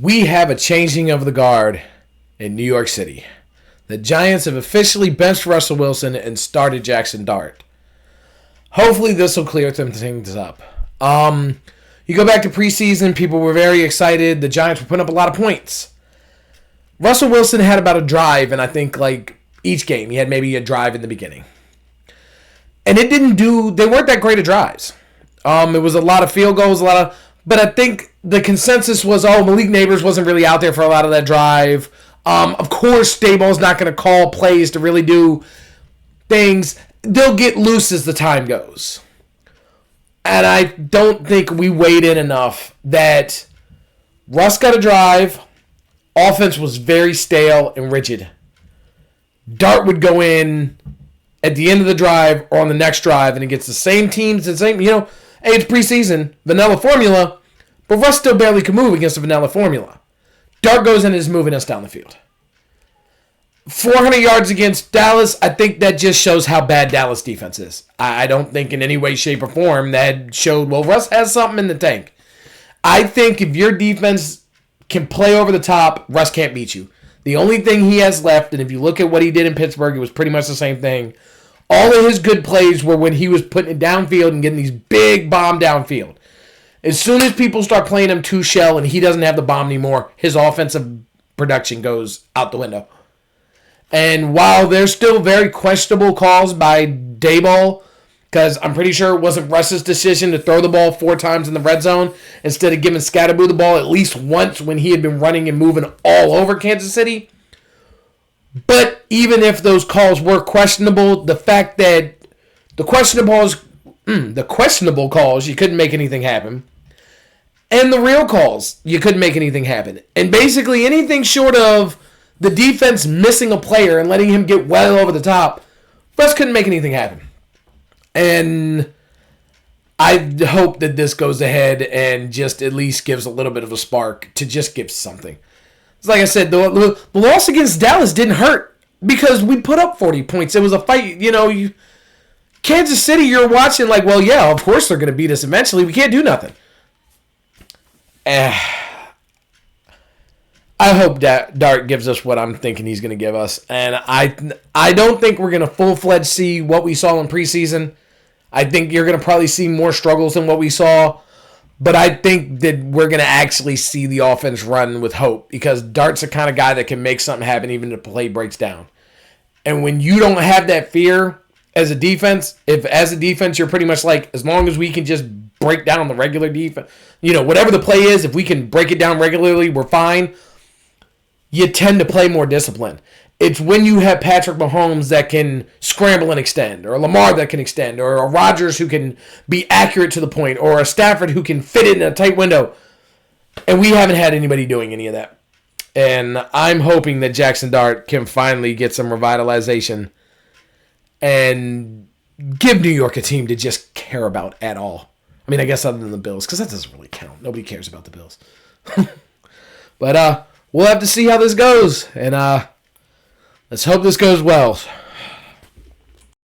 We have a changing of the guard in New York City. The Giants have officially benched Russell Wilson and started Jackson Dart. Hopefully this will clear some things up. You go back to preseason, people were very excited. The Giants were putting up a lot of points. Russell Wilson had about a drive, and I think like each game, he had maybe a drive in the beginning. And they weren't that great of drives. It was a lot of field goals, but I think the consensus was, Malik Nabers wasn't really out there for a lot of that drive. Of course, Daboll's not going to call plays to really do things. They'll get loose as the time goes. And I don't think we weighed in enough that Russ got a drive. Offense was very stale and rigid. Dart would go in at the end of the drive or on the next drive, and it gets the same teams, hey, it's preseason, vanilla formula, but Russ still barely can move against a vanilla formula. Dart goes in and is moving us down the field. 400 yards against Dallas, I think that just shows how bad Dallas defense is. I don't think in any way, shape, or form that showed, Russ has something in the tank. I think if your defense can play over the top, Russ can't beat you. The only thing he has left, and if you look at what he did in Pittsburgh, it was pretty much the same thing. All of his good plays were when he was putting it downfield and getting these big bomb downfield. As soon as people start playing him two shell and he doesn't have the bomb anymore, his offensive production goes out the window. And while there's still very questionable calls by Daboll, because I'm pretty sure it wasn't Russ's decision to throw the ball 4 times in the red zone instead of giving Scatterboo the ball at least once when he had been running and moving all over Kansas City. But even if those calls were questionable, the fact that the questionable calls, you couldn't make anything happen. And the real calls, you couldn't make anything happen. And basically anything short of the defense missing a player and letting him get well over the top, Russ couldn't make anything happen. And I hope that this goes ahead and just at least gives a little bit of a spark to just give something. It's like I said, the loss against Dallas didn't hurt because we put up 40 points. It was a fight, Kansas City, you're watching like, of course they're going to beat us eventually. We can't do nothing. I hope that Dart gives us what I'm thinking he's going to give us. And I don't think we're going to full-fledged see what we saw in preseason. I think you're going to probably see more struggles than what we saw. But I think that we're going to actually see the offense run with hope because Dart's the kind of guy that can make something happen even if the play breaks down. And when you don't have that fear as a defense, if as a defense you're pretty much like, as long as we can just break down the regular defense, whatever the play is, if we can break it down regularly, we're fine. You tend to play more disciplined. It's when you have Patrick Mahomes that can scramble and extend, or a Lamar that can extend, or a Rodgers who can be accurate to the point, or a Stafford who can fit it in a tight window. And we haven't had anybody doing any of that. And I'm hoping that Jackson Dart can finally get some revitalization and give New York a team to just care about at all. I mean, I guess other than the Bills, because that doesn't really count. Nobody cares about the Bills. But we'll have to see how this goes. And let's hope this goes well.